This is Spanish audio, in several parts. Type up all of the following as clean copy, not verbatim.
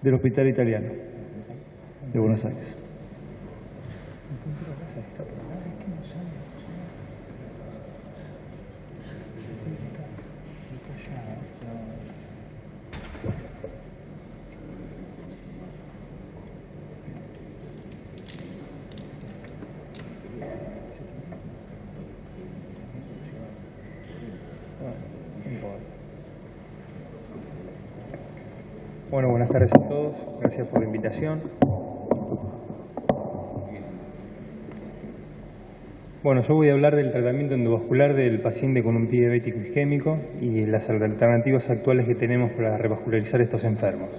del Hospital Italiano de Buenos Aires. Bueno, buenas tardes a todos. Gracias por la invitación. Bueno, yo voy a hablar del tratamiento endovascular del paciente con un pie diabético isquémico y las alternativas actuales que tenemos para revascularizar estos enfermos.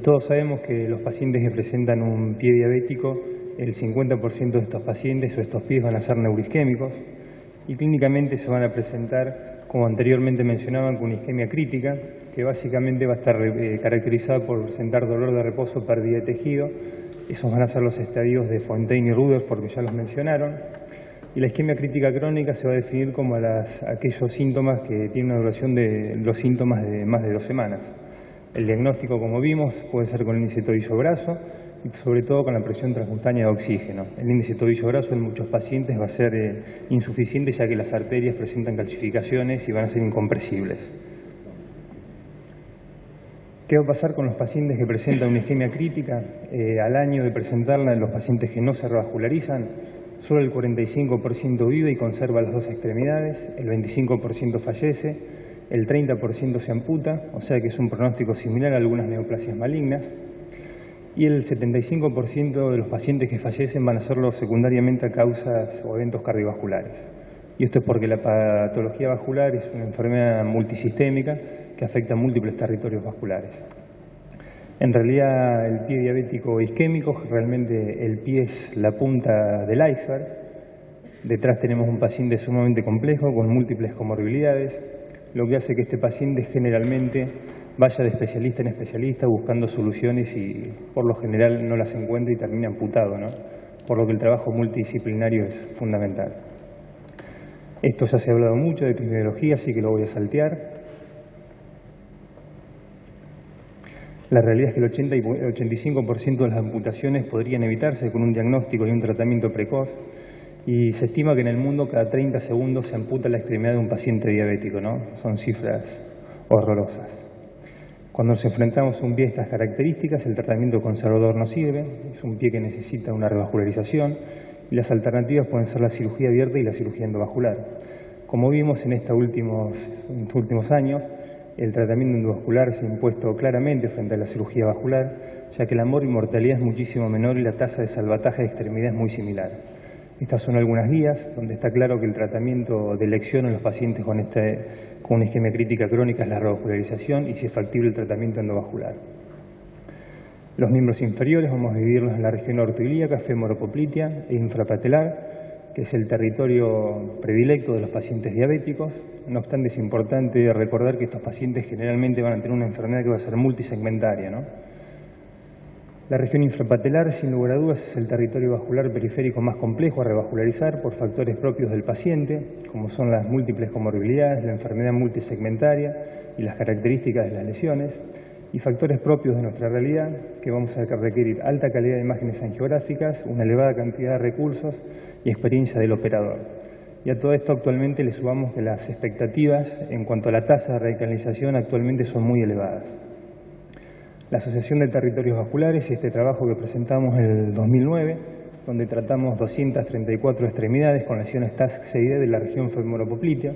Todos sabemos que los pacientes que presentan un pie diabético, el 50% de estos pacientes o estos pies van a ser neuroisquémicos y clínicamente se van a presentar, como anteriormente mencionaban, con una isquemia crítica, que básicamente va a estar caracterizada por presentar dolor de reposo, pérdida de tejido. Esos van a ser los estadios de Fontaine y Rudolph, porque ya los mencionaron. Y la isquemia crítica crónica se va a definir como aquellos síntomas que tienen una duración de los síntomas de más de 2 semanas. El diagnóstico, como vimos, puede ser con el índice tobillo-brazo y sobre todo con la presión transcutánea de oxígeno. El índice tobillo-brazo en muchos pacientes va a ser insuficiente, ya que las arterias presentan calcificaciones y van a ser incompresibles. ¿Qué va a pasar con los pacientes que presentan una isquemia crítica? Al año de presentarla en los pacientes que no se revascularizan, solo el 45% vive y conserva las 2 extremidades, el 25% fallece, el 30% se amputa, o sea que es un pronóstico similar a algunas neoplasias malignas, y el 75% de los pacientes que fallecen van a hacerlo secundariamente a causas o eventos cardiovasculares. Y esto es porque la patología vascular es una enfermedad multisistémica que afecta a múltiples territorios vasculares. En realidad, el pie diabético isquémico, realmente el pie es la punta del iceberg. Detrás tenemos un paciente sumamente complejo con múltiples comorbilidades, lo que hace que este paciente generalmente vaya de especialista en especialista buscando soluciones y por lo general no las encuentra y termina amputado, ¿no? Por lo que el trabajo multidisciplinario es fundamental. Esto ya se ha hablado mucho de epidemiología, así que lo voy a saltear. La realidad es que el 80 y 85% de las amputaciones podrían evitarse con un diagnóstico y un tratamiento precoz. Y se estima que en el mundo cada 30 segundos se amputa la extremidad de un paciente diabético, ¿no? Son cifras horrorosas. Cuando nos enfrentamos a un pie de estas características, el tratamiento conservador no sirve, es un pie que necesita una revascularización y las alternativas pueden ser la cirugía abierta y la cirugía endovascular. Como vimos en estos últimos años, el tratamiento endovascular se ha impuesto claramente frente a la cirugía vascular, ya que la mortalidad es muchísimo menor y la tasa de salvataje de extremidad es muy similar. Estas son algunas guías donde está claro que el tratamiento de elección en los pacientes con una isquemia crítica crónica es la revascularización y, si es factible, el tratamiento endovascular. Los miembros inferiores vamos a dividirlos en la región ortoilíaca, femoropoplitea e infrapatelar, que es el territorio predilecto de los pacientes diabéticos. No obstante, es importante recordar que estos pacientes generalmente van a tener una enfermedad que va a ser multisegmentaria, ¿no? La región infrapatelar, sin lugar a dudas, es el territorio vascular periférico más complejo a revascularizar por factores propios del paciente, como son las múltiples comorbilidades, la enfermedad multisegmentaria y las características de las lesiones, y factores propios de nuestra realidad, que vamos a requerir alta calidad de imágenes angiográficas, una elevada cantidad de recursos y experiencia del operador. Y a todo esto actualmente le sumamos que las expectativas en cuanto a la tasa de radicalización actualmente son muy elevadas. La Asociación de Territorios Vasculares y este trabajo que presentamos en el 2009, donde tratamos 234 extremidades con lesiones TASC-CID de la región femoropoplitea,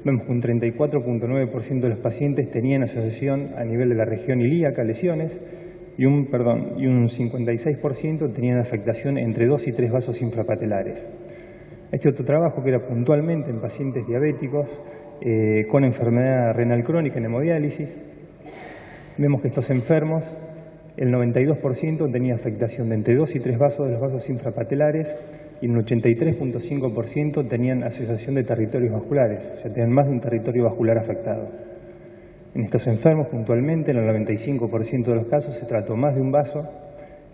vemos que un 34.9% de los pacientes tenían asociación a nivel de la región ilíaca, lesiones, y un 56% tenían afectación entre 2 y 3 vasos infrapatelares. Este otro trabajo, que era puntualmente en pacientes diabéticos con enfermedad renal crónica en hemodiálisis, vemos que estos enfermos, el 92% tenía afectación de entre 2 y 3 vasos de los vasos infrapatelares y un 83.5% tenían asociación de territorios vasculares, o sea, tenían más de un territorio vascular afectado. En estos enfermos, puntualmente, en el 95% de los casos se trató más de un vaso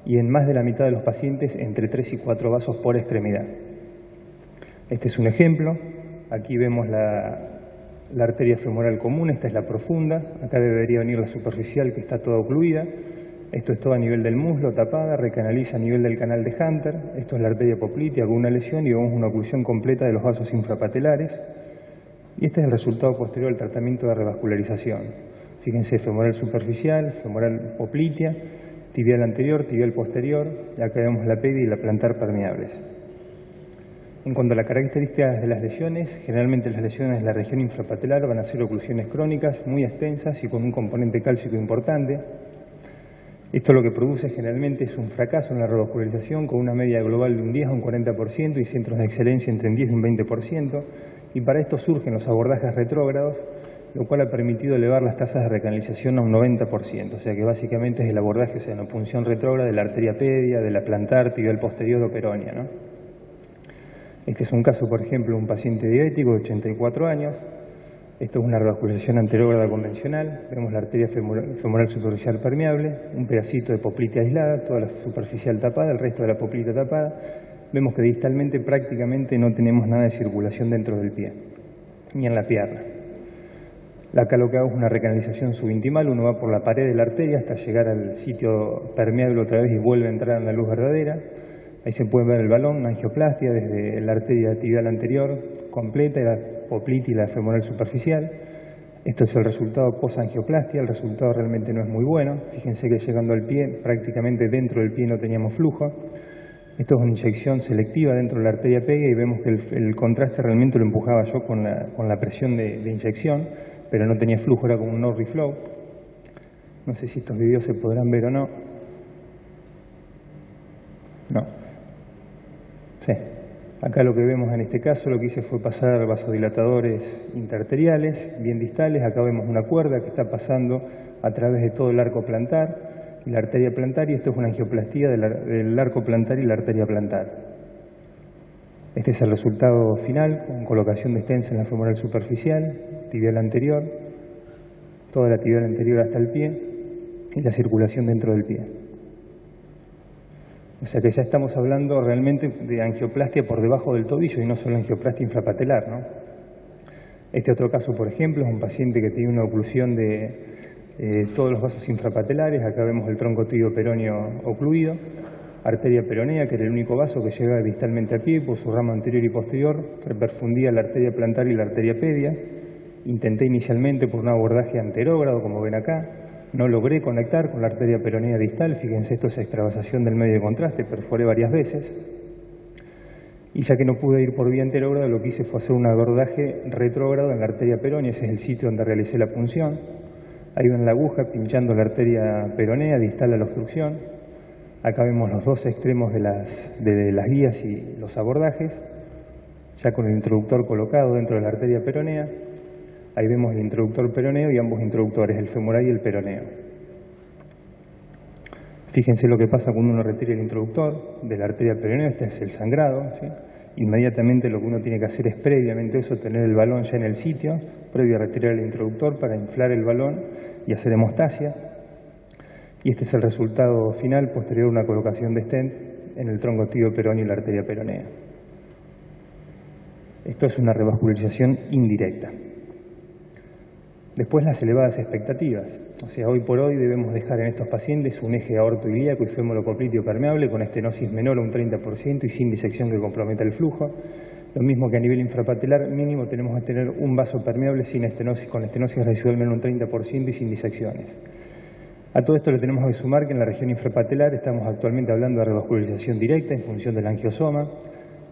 y en más de la mitad de los pacientes entre 3 y 4 vasos por extremidad. Este es un ejemplo. Aquí vemos la arteria femoral común, esta es la profunda, acá debería venir la superficial que está toda ocluida, esto es todo a nivel del muslo, tapada, recanaliza a nivel del canal de Hunter, esto es la arteria poplitea con una lesión y vemos una oclusión completa de los vasos infrapatelares, y este es el resultado posterior al tratamiento de revascularización. Fíjense, femoral superficial, femoral poplitea, tibial anterior, tibial posterior, y acá vemos la pedia y la plantar permeables. En cuanto a las características de las lesiones, generalmente las lesiones de la región infrapatelar van a ser oclusiones crónicas, muy extensas y con un componente cálcico importante. Esto lo que produce generalmente es un fracaso en la revascularización con una media global de un 10 a un 40% y centros de excelencia entre un 10 y un 20%. Y para esto surgen los abordajes retrógrados, lo cual ha permitido elevar las tasas de recanalización a un 90%. O sea que básicamente es el abordaje, o sea, una punción retrógrada de la arteria pedia, de la plantar, tibial posterior o peronea, ¿no? Este es un caso, por ejemplo, de un paciente diabético de 84 años. Esto es una revascularización anterógrada convencional. Vemos la arteria femoral superficial permeable, un pedacito de poplitea aislada, toda la superficial tapada, el resto de la poplitea tapada. Vemos que distalmente prácticamente no tenemos nada de circulación dentro del pie, ni en la pierna. Acá lo que hago es una recanalización subintimal, uno va por la pared de la arteria hasta llegar al sitio permeable otra vez y vuelve a entrar en la luz verdadera. Ahí se puede ver el balón, una angioplastia desde la arteria tibial anterior completa, la poplitea y la femoral superficial. Esto es el resultado post-angioplastia, el resultado realmente no es muy bueno. Fíjense que llegando al pie, prácticamente dentro del pie no teníamos flujo. Esto es una inyección selectiva dentro de la arteria pedia y vemos que el contraste realmente lo empujaba yo con la presión de inyección, pero no tenía flujo, era como un no reflow. No sé si estos videos se podrán ver o no. No. Sí. Acá lo que vemos en este caso, lo que hice fue pasar vasodilatadores interarteriales, bien distales. Acá vemos una cuerda que está pasando a través de todo el arco plantar y la arteria plantar, y esto es una angioplastía del arco plantar y la arteria plantar. Este es el resultado final, con colocación de stents en la femoral superficial, tibial anterior, toda la tibial anterior hasta el pie y la circulación dentro del pie. O sea que ya estamos hablando realmente de angioplastia por debajo del tobillo y no solo angioplastia infrapatelar, ¿no? Este otro caso, por ejemplo, es un paciente que tiene una oclusión de todos los vasos infrapatelares. Acá vemos el tronco tibio peroneo ocluido, arteria peronea, que era el único vaso que llega distalmente al pie, por su rama anterior y posterior, reperfundía la arteria plantar y la arteria pedia. Intenté inicialmente por un abordaje anterógrado, como ven acá. No logré conectar con la arteria peronea distal. Fíjense, esto es extravasación del medio de contraste, perforé varias veces. Y ya que no pude ir por vía anterógrada, lo que hice fue hacer un abordaje retrógrado en la arteria peronea. Ese es el sitio donde realicé la punción. Ahí ven la aguja pinchando la arteria peronea distal a la obstrucción. Acá vemos los dos extremos de las guías y los abordajes, ya con el introductor colocado dentro de la arteria peronea. Ahí vemos el introductor peroneo y ambos introductores, el femoral y el peroneo. Fíjense lo que pasa cuando uno retira el introductor de la arteria peronea. Este es el sangrado, ¿sí? Inmediatamente lo que uno tiene que hacer es previamente eso, tener el balón ya en el sitio, previo a retirar el introductor para inflar el balón y hacer hemostasia. Y este es el resultado final posterior a una colocación de stent en el tronco tibio peroneo y la arteria peronea. Esto es una revascularización indirecta. Después las elevadas expectativas. O sea, hoy por hoy debemos dejar en estos pacientes un eje aortoilíaco y fémoro-popliteo permeable con estenosis menor a un 30% y sin disección que comprometa el flujo. Lo mismo que a nivel infrapatelar, mínimo tenemos que tener un vaso permeable sin estenosis, con estenosis residual menor a un 30% y sin disecciones. A todo esto le tenemos que sumar que en la región infrapatelar estamos actualmente hablando de revascularización directa en función del angiosoma,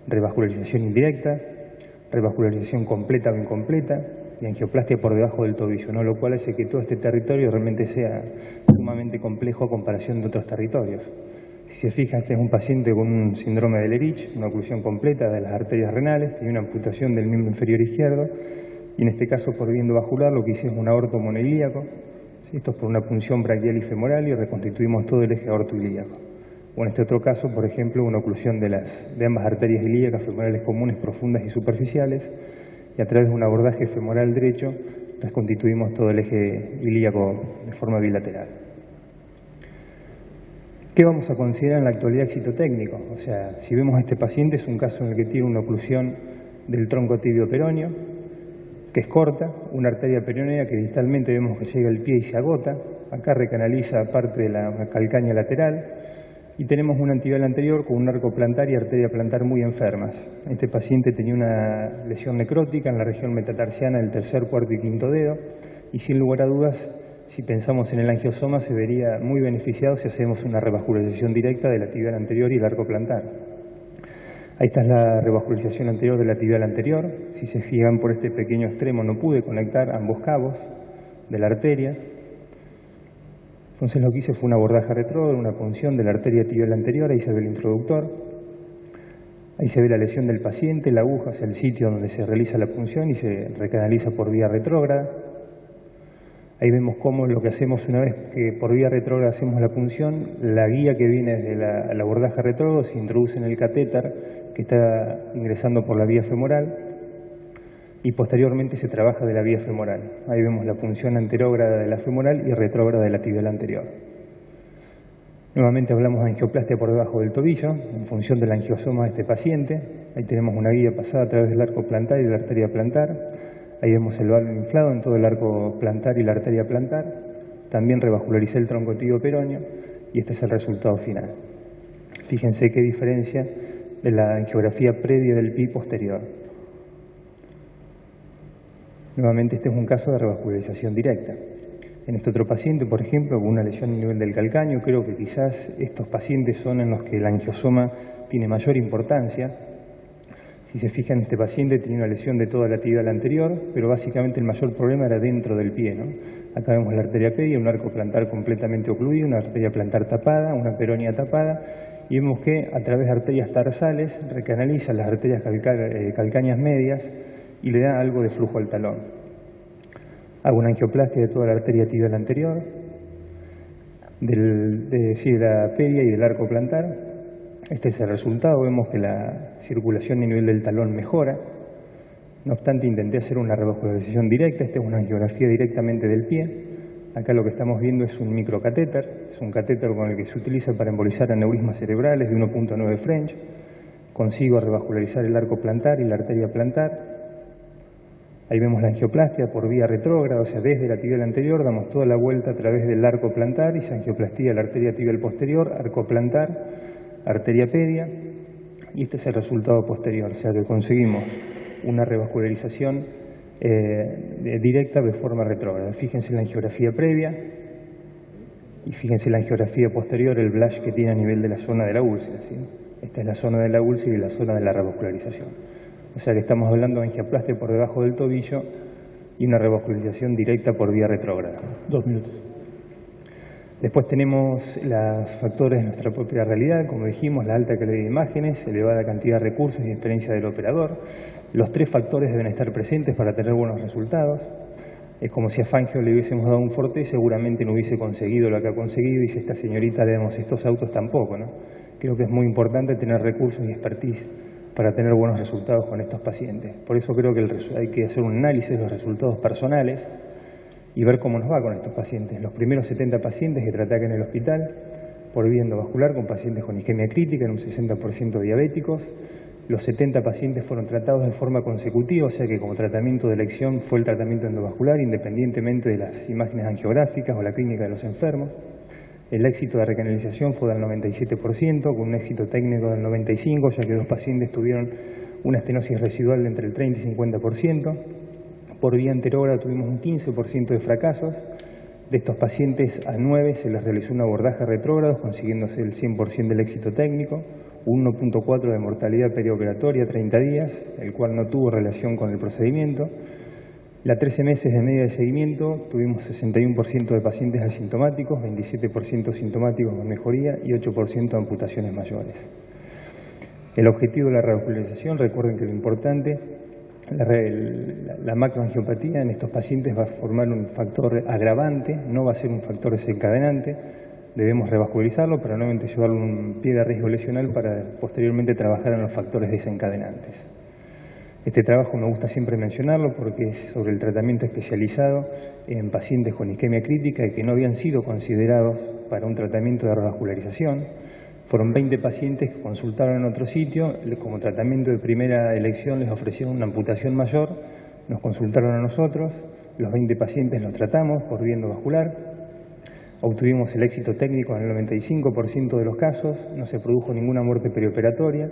revascularización indirecta, revascularización completa o incompleta y angioplastia por debajo del tobillo, ¿no? Lo cual hace que todo este territorio realmente sea sumamente complejo a comparación de otros territorios. Si se fija, este es un paciente con un síndrome de Lerich, una oclusión completa de las arterias renales, tiene una amputación del miembro inferior izquierdo y en este caso por vía endovascular lo que hice es un aorto monoilíaco. ¿Sí? Esto es por una punción braquial y femoral y reconstituimos todo el eje aortoilíaco. O en este otro caso, por ejemplo, una oclusión de ambas arterias ilíacas femorales comunes profundas y superficiales, y a través de un abordaje femoral derecho reconstituimos todo el eje ilíaco de forma bilateral. ¿Qué vamos a considerar en la actualidad éxito técnico? O sea, si vemos a este paciente, es un caso en el que tiene una oclusión del tronco tibio peroneo, que es corta, una arteria peronea que distalmente vemos que llega al pie y se agota, acá recanaliza parte de la calcánea lateral, y tenemos un antibial anterior con un arco plantar y arteria plantar muy enfermas. Este paciente tenía una lesión necrótica en la región metatarsiana del tercer, cuarto y quinto dedo, y sin lugar a dudas, si pensamos en el angiosoma, se vería muy beneficiado si hacemos una revascularización directa de la tibial anterior y el arco plantar. Ahí está la revascularización anterior de la tibial anterior. Si se fijan por este pequeño extremo no pude conectar ambos cabos de la arteria. Entonces lo que hice fue un abordaje retrógrado, una punción de la arteria tibial anterior, ahí se ve el introductor. Ahí se ve la lesión del paciente, la aguja hacia el sitio donde se realiza la punción y se recanaliza por vía retrógrada. Ahí vemos cómo lo que hacemos una vez que por vía retrógrada hacemos la punción, la guía que viene desde el abordaje retrógrado se introduce en el catéter que está ingresando por la vía femoral y posteriormente se trabaja de la vía femoral. Ahí vemos la punción anterógrada de la femoral y retrógrada de la tibial anterior. Nuevamente hablamos de angioplastia por debajo del tobillo, en función del angiosoma de este paciente. Ahí tenemos una guía pasada a través del arco plantar y de la arteria plantar. Ahí vemos el valvo inflado en todo el arco plantar y la arteria plantar. También revascularicé el tronco tibio peroneo y este es el resultado final. Fíjense qué diferencia de la angiografía previa del PI posterior. Nuevamente este es un caso de revascularización directa. En este otro paciente, por ejemplo, con una lesión a nivel del calcáneo, creo que quizás estos pacientes son en los que el angiosoma tiene mayor importancia. Si se fijan, este paciente tenía una lesión de toda la tibial anterior, pero básicamente el mayor problema era dentro del pie, ¿no? Acá vemos la arteria pedia, un arco plantar completamente ocluido, una arteria plantar tapada, una peronea tapada, y vemos que a través de arterias tarsales recanaliza las arterias calcáneas medias y le da algo de flujo al talón. Hago una angioplastia de toda la arteria tibial anterior, de la pedia y del arco plantar. Este es el resultado, vemos que la circulación a nivel del talón mejora. No obstante, intenté hacer una revascularización directa, esta es una angiografía directamente del pie. Acá lo que estamos viendo es un microcatéter, es un catéter con el que se utiliza para embolizar aneurismas cerebrales de 1.9 French. Consigo revascularizar el arco plantar y la arteria plantar. Ahí vemos la angioplastia por vía retrógrada, o sea, desde la tibial anterior damos toda la vuelta a través del arco plantar y se angioplastía la arteria tibial posterior, arco plantar, arteria pedia, y este es el resultado posterior, o sea que conseguimos una revascularización directa de forma retrógrada. Fíjense la angiografía previa y fíjense la angiografía posterior, el blush que tiene a nivel de la zona de la úlcera, ¿sí? Esta es la zona de la úlcera y la zona de la revascularización. O sea que estamos hablando de angioplastia por debajo del tobillo y una revascularización directa por vía retrógrada. 2 minutos. Después tenemos los factores de nuestra propia realidad, como dijimos, la alta calidad de imágenes, elevada cantidad de recursos y experiencia del operador. Los 3 factores deben estar presentes para tener buenos resultados. Es como si a Fangio le hubiésemos dado un Forte, seguramente no hubiese conseguido lo que ha conseguido, y si a esta señorita le damos estos autos tampoco, ¿no? Creo que es muy importante tener recursos y expertise para tener buenos resultados con estos pacientes. Por eso creo que hay que hacer un análisis de los resultados personales y ver cómo nos va con estos pacientes. Los primeros 70 pacientes que traté acá en el hospital por vía endovascular con pacientes con isquemia crítica, en un 60% diabéticos. Los 70 pacientes fueron tratados de forma consecutiva, o sea que como tratamiento de elección fue el tratamiento endovascular independientemente de las imágenes angiográficas o la clínica de los enfermos. El éxito de recanalización fue del 97%, con un éxito técnico del 95%, ya que 2 pacientes tuvieron una estenosis residual de entre el 30 y 50%. Por vía anterógrada tuvimos un 15% de fracasos. De estos pacientes, a 9 se les realizó un abordaje retrógrado, consiguiéndose el 100% del éxito técnico, un 1.4 de mortalidad perioperatoria a 30 días, el cual no tuvo relación con el procedimiento. La 13 meses de media de seguimiento tuvimos 61% de pacientes asintomáticos, 27% sintomáticos con mejoría y 8% de amputaciones mayores. El objetivo de la revascularización, recuerden que lo importante, la macroangiopatía en estos pacientes va a formar un factor agravante, no va a ser un factor desencadenante. Debemos revascularizarlo para nuevamente llevarlo a un pie de riesgo lesional para posteriormente trabajar en los factores desencadenantes. Este trabajo me gusta siempre mencionarlo porque es sobre el tratamiento especializado en pacientes con isquemia crítica y que no habían sido considerados para un tratamiento de revascularización. Fueron 20 pacientes que consultaron en otro sitio, como tratamiento de primera elección les ofrecieron una amputación mayor, Nos consultaron a nosotros, los 20 pacientes los tratamos por bien vascular, obtuvimos el éxito técnico en el 95% de los casos, no se produjo ninguna muerte perioperatoria,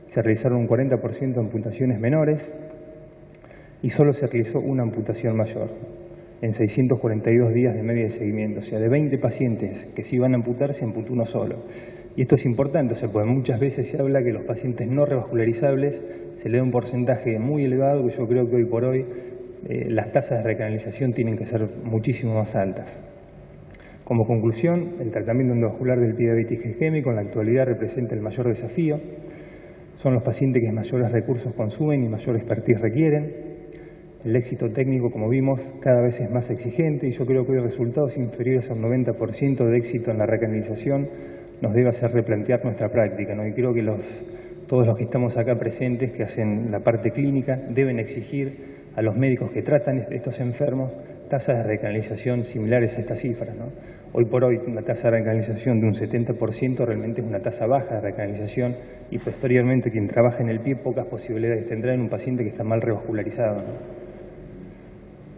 se realizaron un 40% de amputaciones menores y solo se realizó una amputación mayor en 642 días de media de seguimiento. O sea, de 20 pacientes que se iban a amputar, se amputó uno solo. Y esto es importante, o sea, porque muchas veces se habla que los pacientes no revascularizables se le da un porcentaje muy elevado, que yo creo que hoy por hoy las tasas de recanalización tienen que ser muchísimo más altas. Como conclusión, el tratamiento endovascular del pie diabético isquémico en la actualidad representa el mayor desafío. Son los pacientes que mayores recursos consumen y mayor expertise requieren. El éxito técnico, como vimos, cada vez es más exigente y yo creo que hoy resultados inferiores al 90% de éxito en la recanalización nos debe hacer replantear nuestra práctica, ¿no? Y creo que todos los que estamos acá presentes, que hacen la parte clínica, deben exigir a los médicos que tratan estos enfermos tasas de recanalización similares a estas cifras, ¿no? Hoy por hoy una tasa de recanalización de un 70% realmente es una tasa baja de recanalización y posteriormente quien trabaja en el pie pocas posibilidades tendrá en un paciente que está mal revascularizado, ¿no?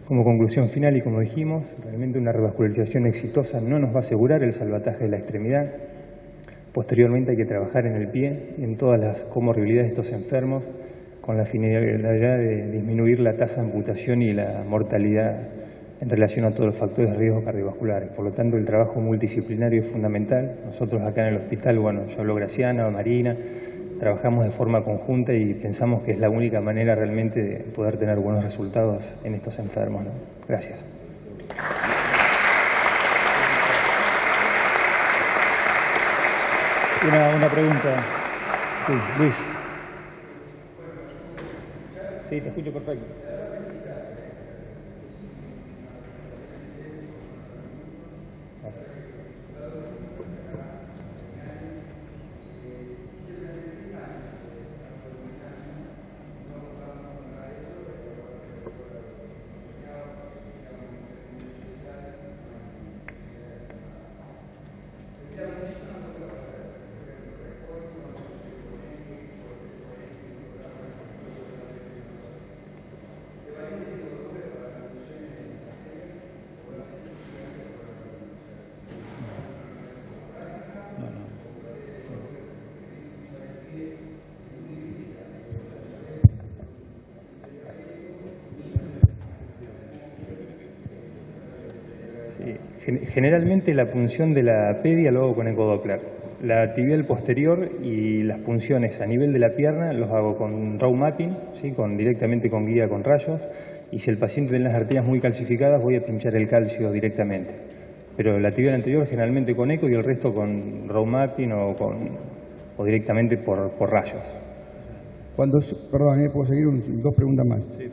Como conclusión final y como dijimos, realmente una revascularización exitosa no nos va a asegurar el salvataje de la extremidad. Posteriormente hay que trabajar en el pie y en todas las comorbilidades de estos enfermos con la finalidad de disminuir la tasa de amputación y la mortalidad en relación a todos los factores de riesgo cardiovasculares. Por lo tanto, el trabajo multidisciplinario es fundamental. Nosotros acá en el hospital, bueno, yo hablo Graciana, Marina, trabajamos de forma conjunta y pensamos que es la única manera realmente de poder tener buenos resultados en estos enfermos, ¿no? Gracias. Una pregunta. Sí, Luis. Sí, te escucho perfecto. Generalmente la punción de la pedia lo hago con ecodoppler. La tibial posterior y las punciones a nivel de la pierna los hago con raw mapping, ¿sí? Directamente con guía con rayos. Y si el paciente tiene las arterias muy calcificadas, voy a pinchar el calcio directamente. Pero la tibial anterior generalmente con eco y el resto con raw mapping o directamente por rayos. Perdón, puedo seguir dos preguntas más. Sí.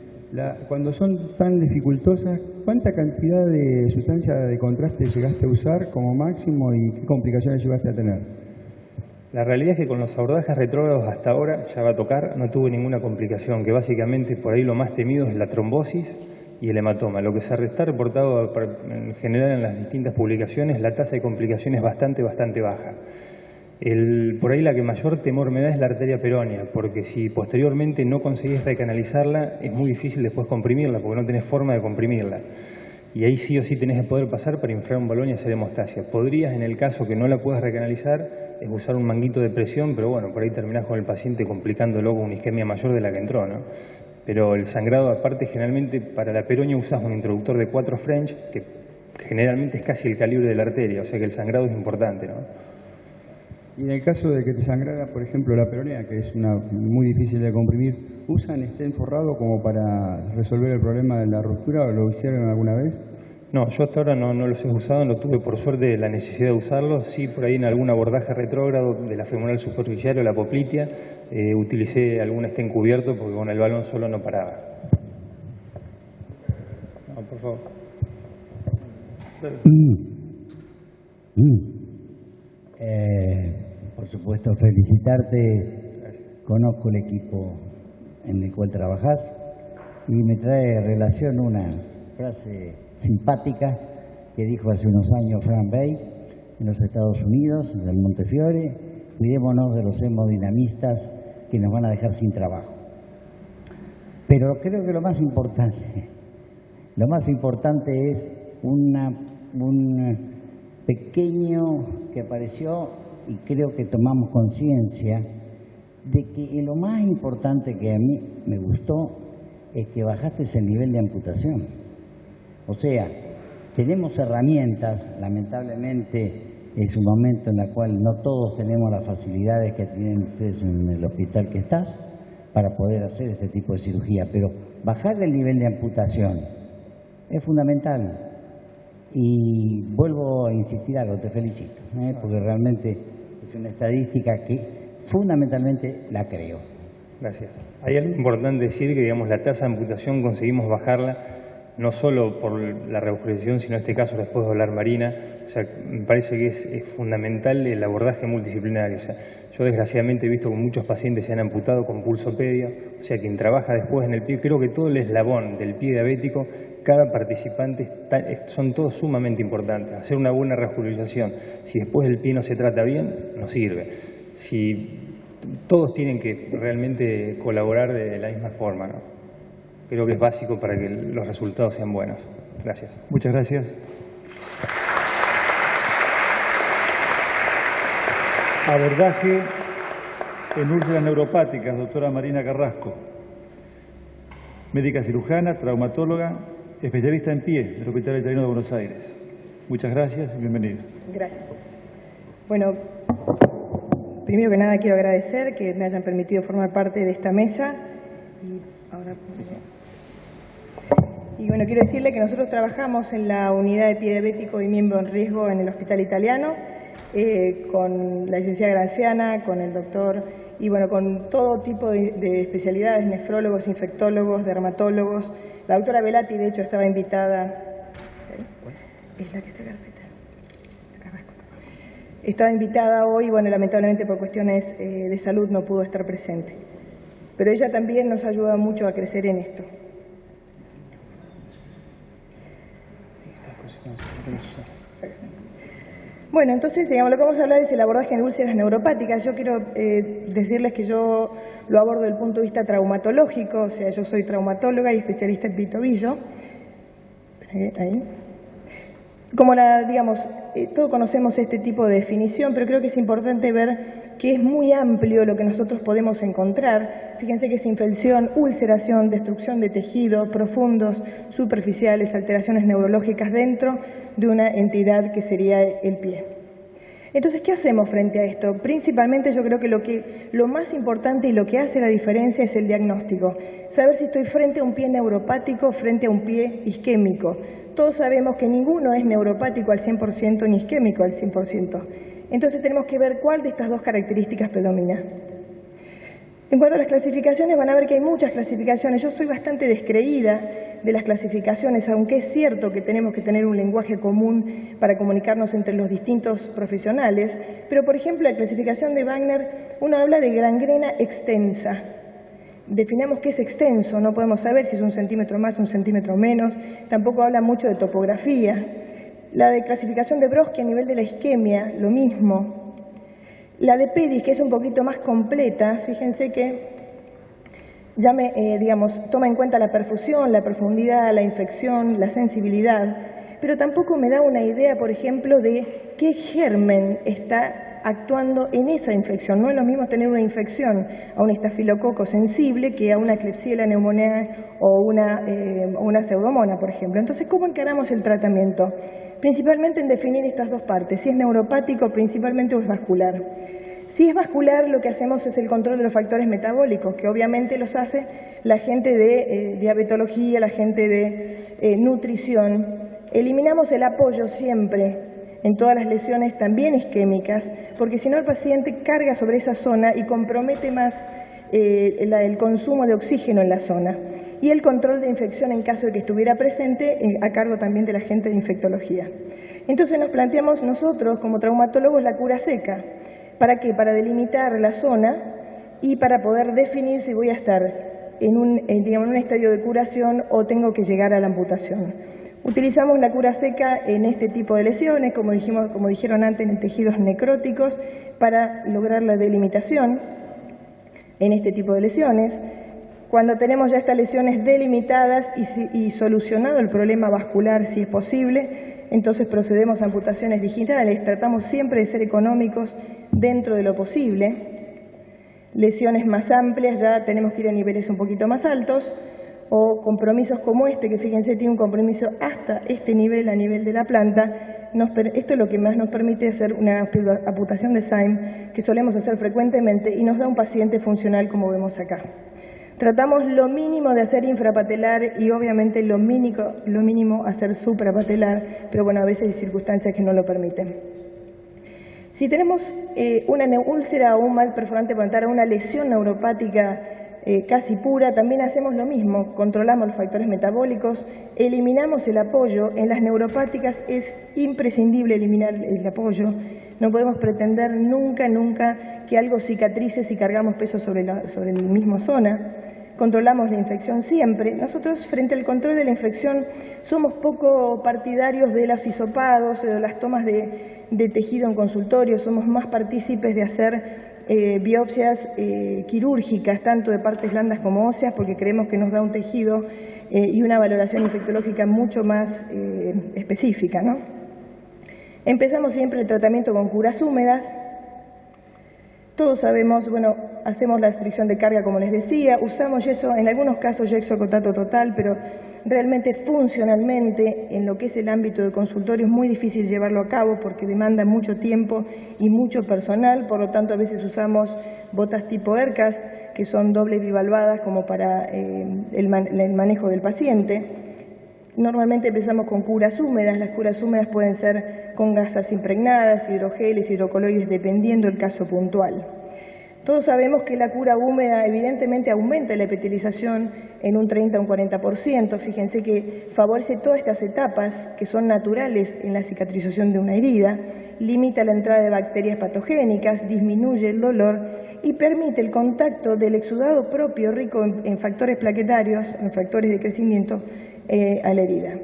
Cuando son tan dificultosas, ¿cuánta cantidad de sustancia de contraste llegaste a usar como máximo y qué complicaciones llegaste a tener? La realidad es que con los abordajes retrógrados hasta ahora, ya va a tocar, no tuve ninguna complicación, que básicamente por ahí lo más temido es la trombosis y el hematoma. Lo que se está reportado en general en las distintas publicaciones, la tasa de complicaciones es bastante baja. Por ahí la que mayor temor me da es la arteria peronea, porque si posteriormente no conseguís recanalizarla, es muy difícil después comprimirla, porque no tenés forma de comprimirla. Y ahí sí o sí tenés que poder pasar para inflar un balón y hacer hemostasia. Podrías, en el caso que no la puedas recanalizar, es usar un manguito de presión, pero bueno, por ahí terminás con el paciente complicándolo con una isquemia mayor de la que entró, ¿no? Pero el sangrado, aparte, generalmente para la peronea usás un introductor de 4 French, que generalmente es casi el calibre de la arteria, o sea que el sangrado es importante, ¿no? Y en el caso de que te sangrara, por ejemplo, la peronea, que es muy difícil de comprimir, ¿usan stent forrado como para resolver el problema de la ruptura o lo hicieron alguna vez? No, yo hasta ahora no los he usado, no tuve por suerte la necesidad de usarlos. Sí, por ahí en algún abordaje retrógrado de la femoral superficial o la poplitea, utilicé algún stent cubierto porque con el balón solo no paraba. No, por favor. Por supuesto, felicitarte. Gracias. Conozco el equipo en el cual trabajás y me trae relación una frase simpática que dijo hace unos años Frank Bay en los Estados Unidos, en el Montefiore: cuidémonos de los hemodinamistas que nos van a dejar sin trabajo. Pero creo que lo más importante es un pequeño que apareció y creo que tomamos conciencia de que lo más importante que a mí me gustó es que bajaste el nivel de amputación. O sea, tenemos herramientas, lamentablemente es un momento en el cual no todos tenemos las facilidades que tienen ustedes en el hospital que estás para poder hacer este tipo de cirugía, pero bajar el nivel de amputación es fundamental. Y vuelvo a insistir algo, te felicito, porque realmente es una estadística que fundamentalmente la creo. Gracias. Hay algo importante decir que, digamos, la tasa de amputación conseguimos bajarla no solo por la revascularización, sino en este caso después de hablar Marina. O sea, me parece que es fundamental el abordaje multidisciplinario. O sea, yo desgraciadamente he visto que muchos pacientes se han amputado con pulsopedia, o sea, quien trabaja después en el pie, creo que todo el eslabón del pie diabético, cada participante, son todos sumamente importantes. Hacer una buena revascularización, si después el pie no se trata bien, no sirve. Si todos tienen que realmente colaborar de la misma forma, ¿no? Creo que es básico para que los resultados sean buenos. Gracias. Muchas gracias. Abordaje en úlceras neuropáticas, doctora Marina Carrasco, médica cirujana, traumatóloga, especialista en pie del Hospital Italiano de Buenos Aires. Muchas gracias y bienvenida. Gracias. Bueno, primero que nada quiero agradecer que me hayan permitido formar parte de esta mesa. Y bueno, quiero decirle que nosotros trabajamos en la unidad de pie diabético y miembro en riesgo en el Hospital Italiano, con la licenciada Graciana, con el doctor, y bueno, con todo tipo de especialidades, nefrólogos, infectólogos, dermatólogos. La doctora Velati, de hecho, estaba invitada. Es la que está carpeta. Estaba invitada hoy, bueno, lamentablemente por cuestiones de salud no pudo estar presente. Pero ella también nos ayuda mucho a crecer en esto. Bueno, entonces, digamos, lo que vamos a hablar es el abordaje en úlceras neuropáticas. Yo quiero decirles que yo lo abordo desde el punto de vista traumatológico, o sea, yo soy traumatóloga y especialista en pie y tobillo. Ahí. Como todos conocemos este tipo de definición, pero creo que es importante ver que es muy amplio lo que nosotros podemos encontrar. Fíjense que es infección, ulceración, destrucción de tejidos profundos, superficiales, alteraciones neurológicas dentro de una entidad que sería el pie. Entonces, ¿qué hacemos frente a esto? Principalmente yo creo que lo más importante y lo que hace la diferencia es el diagnóstico. Saber si estoy frente a un pie neuropático, frente a un pie isquémico. Todos sabemos que ninguno es neuropático al 100% ni isquémico al 100%. Entonces tenemos que ver cuál de estas dos características predomina. En cuanto a las clasificaciones, van a ver que hay muchas clasificaciones. Yo soy bastante descreída de las clasificaciones, aunque es cierto que tenemos que tener un lenguaje común para comunicarnos entre los distintos profesionales. Pero, por ejemplo, la clasificación de Wagner, uno habla de gangrena extensa. Definamos qué es extenso, no podemos saber si es 1 centímetro más, 1 centímetro menos. Tampoco habla mucho de topografía. La de clasificación de Brodsky a nivel de la isquemia, lo mismo. La de Pedis, que es un poquito más completa, fíjense que ya toma en cuenta la perfusión, la profundidad, la infección, la sensibilidad, pero tampoco me da una idea, por ejemplo, de qué germen está actuando en esa infección. No es lo mismo tener una infección a un estafilococo sensible que a una Klebsiella pneumoniae o una pseudomonas, por ejemplo. Entonces, ¿cómo encaramos el tratamiento? Principalmente en definir estas dos partes, si es neuropático principalmente o es vascular. Si es vascular, lo que hacemos es el control de los factores metabólicos, que obviamente los hace la gente de diabetología, la gente de nutrición. Eliminamos el apoyo siempre en todas las lesiones, también isquémicas, porque si no el paciente carga sobre esa zona y compromete más el consumo de oxígeno en la zona. Y el control de infección en caso de que estuviera presente, a cargo también de la gente de infectología. Entonces nos planteamos nosotros, como traumatólogos, la cura seca. ¿Para qué? Para delimitar la zona y para poder definir si voy a estar en un estadio de curación o tengo que llegar a la amputación. Utilizamos la cura seca en este tipo de lesiones, como dijeron antes, en tejidos necróticos, para lograr la delimitación en este tipo de lesiones. Cuando tenemos ya estas lesiones delimitadas y solucionado el problema vascular, si es posible, entonces procedemos a amputaciones digitales. Tratamos siempre de ser económicos dentro de lo posible. Lesiones más amplias, ya tenemos que ir a niveles un poquito más altos, o compromisos como este, que fíjense tiene un compromiso hasta este nivel, a nivel de la planta. Esto es lo que más nos permite hacer una amputación de Syme, que solemos hacer frecuentemente, y nos da un paciente funcional como vemos acá. Tratamos lo mínimo de hacer infrapatelar y obviamente lo mínimo hacer suprapatelar, pero bueno, a veces hay circunstancias que no lo permiten. Si tenemos una úlcera o un mal perforante plantar o una lesión neuropática casi pura, también hacemos lo mismo, controlamos los factores metabólicos, eliminamos el apoyo. En las neuropáticas es imprescindible eliminar el apoyo, no podemos pretender nunca que algo cicatrice si cargamos peso sobre la misma zona. Controlamos la infección siempre. Nosotros, frente al control de la infección, somos poco partidarios de los hisopados o de las tomas de tejido en consultorio, somos más partícipes de hacer biopsias quirúrgicas, tanto de partes blandas como óseas, porque creemos que nos da un tejido y una valoración infectológica mucho más específica, ¿no? Empezamos siempre el tratamiento con curas húmedas. Todos sabemos, bueno, hacemos la restricción de carga, como les decía, usamos yeso, en algunos casos yeso a contacto total, pero realmente funcionalmente en lo que es el ámbito de consultorio es muy difícil llevarlo a cabo porque demanda mucho tiempo y mucho personal, por lo tanto a veces usamos botas tipo ERCAS, que son doble bivalvadas como para el manejo del paciente. Normalmente empezamos con curas húmedas. Las curas húmedas pueden ser con gasas impregnadas, hidrogeles, hidrocoloides, dependiendo del caso puntual. Todos sabemos que la cura húmeda evidentemente aumenta la epitelización en un 30 o un 40%. Fíjense que favorece todas estas etapas que son naturales en la cicatrización de una herida, limita la entrada de bacterias patogénicas, disminuye el dolor y permite el contacto del exudado propio rico en factores plaquetarios, en factores de crecimiento, a la herida.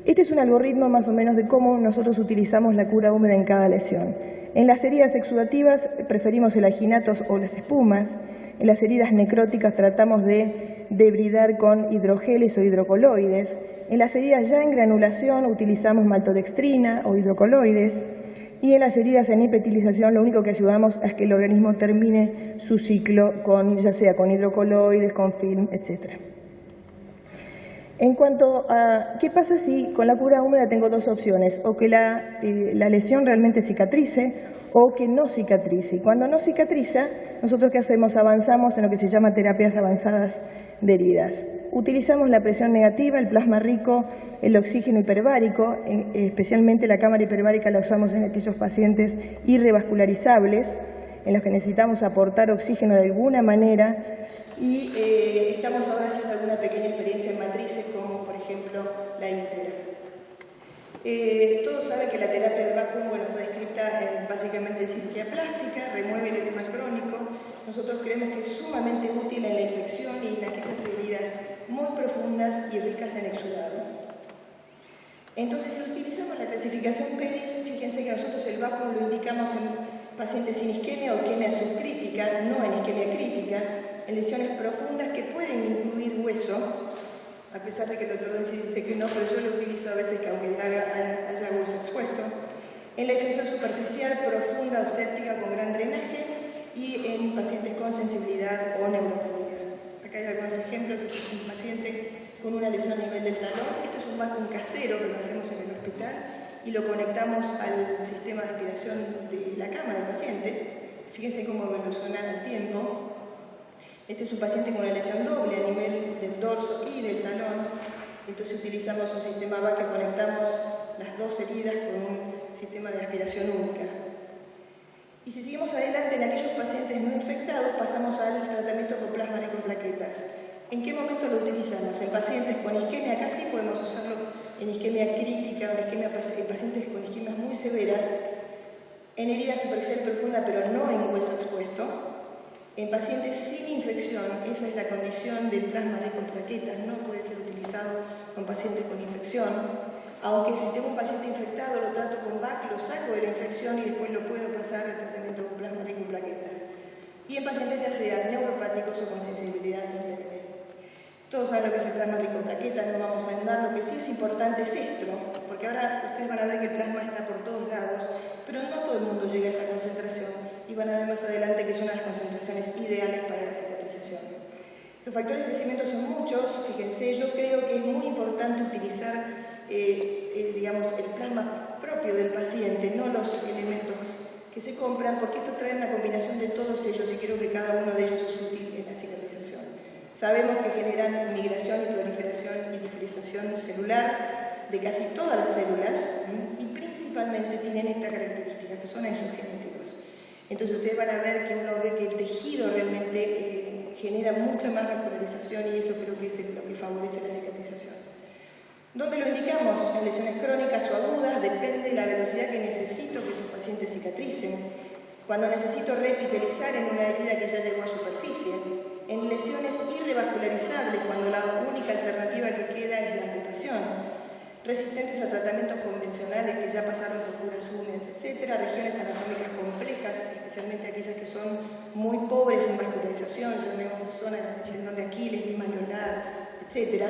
Este es un algoritmo más o menos de cómo nosotros utilizamos la cura húmeda en cada lesión. En las heridas exudativas preferimos el aginatos o las espumas. En las heridas necróticas tratamos de debridar con hidrogeles o hidrocoloides. En las heridas ya en granulación utilizamos maltodextrina o hidrocoloides. Y en las heridas en epitelización lo único que ayudamos es que el organismo termine su ciclo ya sea con hidrocoloides, con film, etc. En cuanto a qué pasa si con la cura húmeda tengo dos opciones, o que la lesión realmente cicatrice o que no cicatrice. Y cuando no cicatriza, nosotros ¿qué hacemos? Avanzamos en lo que se llama terapias avanzadas de heridas. Utilizamos la presión negativa, el plasma rico, el oxígeno hiperbárico, especialmente la cámara hiperbárica la usamos en aquellos pacientes irrevascularizables, en los que necesitamos aportar oxígeno de alguna manera, y estamos ahora haciendo alguna pequeña experiencia en matrices, como por ejemplo la íntegra. Todos saben que la terapia de vacuum, bueno, fue descrita básicamente en cirugía plástica, remueve el edema crónico. Nosotros creemos que es sumamente útil en la infección y en aquellas heridas muy profundas y ricas en exudado. Entonces, si utilizamos la clasificación PEDIS, fíjense que nosotros el vacuum lo indicamos en pacientes sin isquemia o isquemia subcrítica, no en isquemia crítica, en lesiones profundas que pueden incluir hueso, a pesar de que el doctor dice que no, pero yo lo utilizo a veces que aunque haya hueso expuesto, en la infección superficial profunda o séptica con gran drenaje y en pacientes con sensibilidad o neuropatía. Acá hay algunos ejemplos. Este es un paciente con una lesión a nivel del talón. Esto es un vacuum casero que lo hacemos en el hospital y lo conectamos al sistema de aspiración de la cama del paciente. Fíjense cómo evoluciona el tiempo. Este es un paciente con una lesión doble a nivel del dorso y del talón. Entonces utilizamos un sistema VAC que conectamos las dos heridas con un sistema de aspiración única. Y si seguimos adelante en aquellos pacientes no infectados, pasamos al tratamiento con plasma rico en plaquetas. ¿En qué momento lo utilizamos? En pacientes con isquemia, acá sí podemos usarlo en isquemia crítica, en pacientes con isquemias muy severas, en herida superficial profunda pero no en hueso expuesto. En pacientes sin infección, esa es la condición del plasma rico en plaquetas, no puede ser utilizado con pacientes con infección. Aunque si tengo un paciente infectado, lo trato con VAC, lo saco de la infección y después lo puedo pasar al tratamiento con plasma rico en plaquetas. Y en pacientes ya sean neuropáticos o con sensibilidad interna. Todos saben lo que es el plasma rico en plaquetas, no vamos a andar. Lo que sí es importante es esto, porque ahora ustedes van a ver que el plasma está por todos lados, pero no todo el mundo llega a esta concentración y van a ver más adelante que es una de las concentraciones ideales para la cicatrización. Los factores de crecimiento son muchos, fíjense, yo creo que es muy importante utilizar digamos, el plasma propio del paciente, no los elementos que se compran, porque esto trae una combinación de todos ellos y creo que cada uno de ellos es útil en la cicatrización. Sabemos que generan migración y proliferación y diferenciación celular de casi todas las células y principalmente tienen esta característica, que son angiogenéticos. Entonces ustedes van a ver que uno ve que el tejido realmente genera mucha más vascularización y eso creo que es lo que favorece la cicatrización. ¿Dónde lo indicamos? En lesiones crónicas o agudas, depende de la velocidad que necesito que sus pacientes cicatricen. Cuando necesito repitelizar en una herida que ya llegó a superficie. En lesiones irrevascularizables, cuando la única alternativa que queda es la amputación. Resistentes a tratamientos convencionales que ya pasaron por curas húmedas, etc. Regiones anatómicas complejas, especialmente aquellas que son muy pobres en vascularización, llamemos zona del tendón de Aquiles, lima alveolar, etc.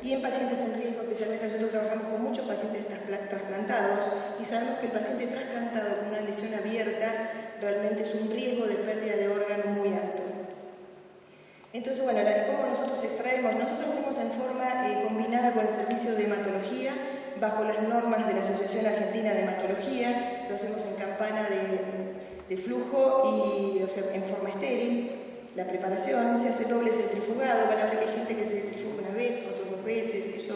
Y en pacientes en riesgo, especialmente nosotros trabajamos con muchos pacientes trasplantados y sabemos que el paciente trasplantado con una lesión abierta realmente es un riesgo de pérdida de órgano muy alto. Entonces, bueno, ¿cómo nosotros extraemos? Nosotros lo hacemos en forma combinada con el servicio de hematología, bajo las normas de la Asociación Argentina de Hematología, lo hacemos en campana de flujo y o sea, en forma estéril. La preparación se hace doble centrifugado, van a ver que hay gente que se centrifuga una vez, otros 2 veces, eso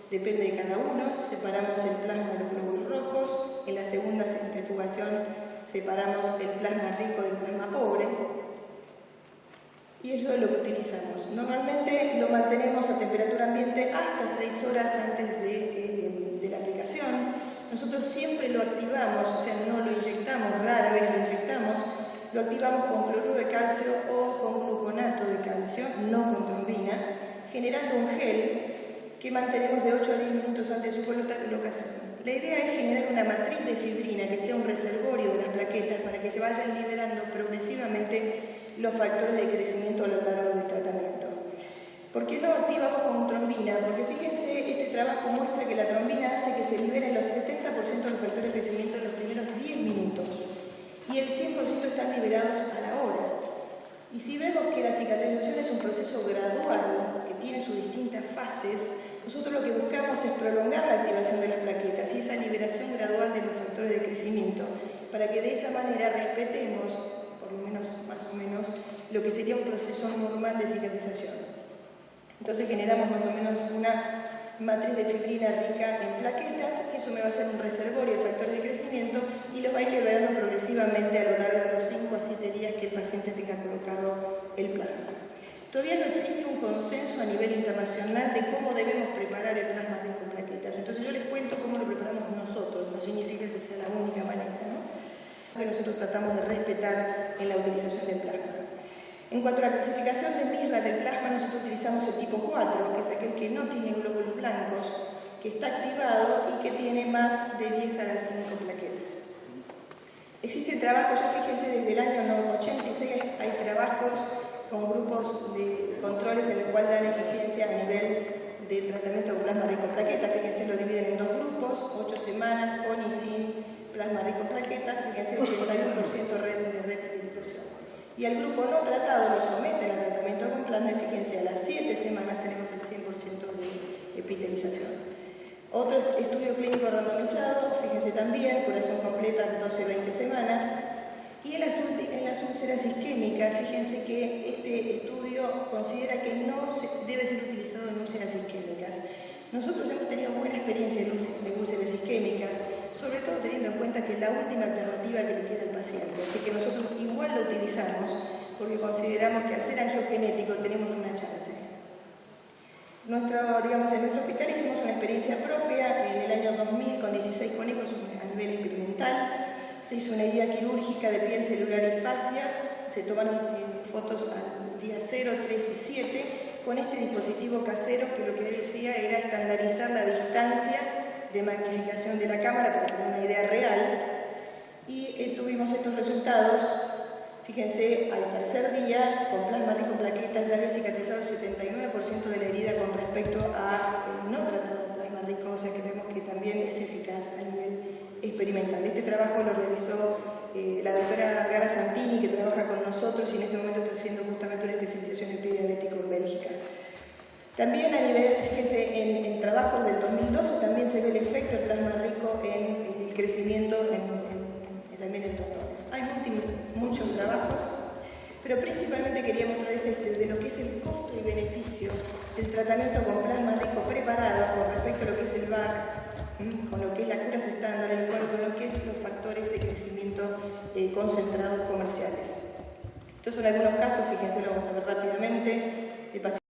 depende de cada uno. Separamos el plasma de los glóbulos rojos, en la segunda centrifugación separamos el plasma rico del plasma pobre y eso es lo que utilizamos. Normalmente lo mantenemos a temperatura ambiente hasta 6 horas antes de la aplicación. Nosotros siempre lo activamos, o sea, no lo inyectamos, rara vez lo inyectamos. Lo activamos con cloruro de calcio o con gluconato de calcio, no con trombina, generando un gel que mantenemos de 8 a 10 minutos antes de su colocación. La idea es generar una matriz de fibrina que sea un reservorio de las plaquetas para que se vayan liberando progresivamente los factores de crecimiento a lo largo del tratamiento. ¿Por qué no activamos con trombina? Porque fíjense, este trabajo muestra que la trombina hace que se liberen los 70% de los factores de crecimiento en los primeros 10 minutos. Y el 100% están liberados a la hora. Y si vemos que la cicatrización es un proceso gradual, que tiene sus distintas fases, nosotros lo que buscamos es prolongar la activación de las plaquetas y esa liberación gradual de los factores de crecimiento, para que de esa manera respetemos, por lo menos, más o menos, lo que sería un proceso normal de cicatrización. Entonces generamos más o menos una matriz de fibrina rica en plaquetas, eso me va a hacer un reservorio de factores de crecimiento y los va a ir liberando progresivamente a lo largo de los 5 a 7 días que el paciente tenga colocado el plasma. Todavía no existe un consenso a nivel internacional de cómo debemos preparar el plasma rico en plaquetas. Entonces yo les cuento cómo lo preparamos nosotros, no significa que sea la única manera, ¿no? Que nosotros tratamos de respetar en la utilización del plasma. En cuanto a la clasificación de Mirra del plasma, nosotros utilizamos el tipo 4, que es aquel que no tiene glóbulos blancos, que está activado y que tiene más de 10 a las 5 plaquetas. Existen trabajos, ya fíjense, desde el año 86 hay trabajos con grupos de controles en los cuales dan eficiencia a nivel de tratamiento con plasma rico en plaquetas. Fíjense, lo dividen en 2 grupos, 8 semanas con y sin plasma rico en plaquetas. Fíjense, 81% de repetilización. Y al grupo no tratado lo someten al tratamiento con plasma, y fíjense, a las 7 semanas tenemos el 100% de epitelización. Otro estudio clínico randomizado, fíjense también, curación completa en 12-20 semanas. Y en las úlceras isquémicas, fíjense que este estudio considera que no debe ser utilizado en úlceras isquémicas. Nosotros hemos tenido buena experiencia de úlceras isquémicas, sobre todo teniendo en cuenta que es la última alternativa que le queda al paciente. Así que nosotros igual lo utilizamos porque consideramos que al ser angiogenético tenemos una chance. En nuestro hospital hicimos una experiencia propia en el año 2000 con 16 conejos a nivel experimental. Se hizo una herida quirúrgica de piel, celular y fascia. Se tomaron fotos al día 0, 3 y 7 con este dispositivo casero que lo que decía era estandarizar la distancia de magnificación de la cámara para tener una idea real. Y tuvimos estos resultados. Fíjense, al tercer día, con plasma rico en plaquetas, ya había cicatrizado el 79% de la herida con respecto al no tratado plasma rico, o sea que vemos que también es eficaz a nivel experimental. Este trabajo lo realizó la doctora Gara Santini, que trabaja con nosotros y en este momento está haciendo justamente una especialización en pie diabético en Bélgica. También a nivel, fíjense, en trabajos del 2012 también se ve el efecto del plasma rico en el crecimiento también en ratones. Hay muchos trabajos, pero principalmente quería mostrarles de lo que es el costo y beneficio del tratamiento con plasma rico preparado con respecto a lo que es el VAC, con lo que es las curas estándar, con lo que es los factores de crecimiento concentrados comerciales. Estos son algunos casos, fíjense, lo vamos a ver rápidamente, de pacientes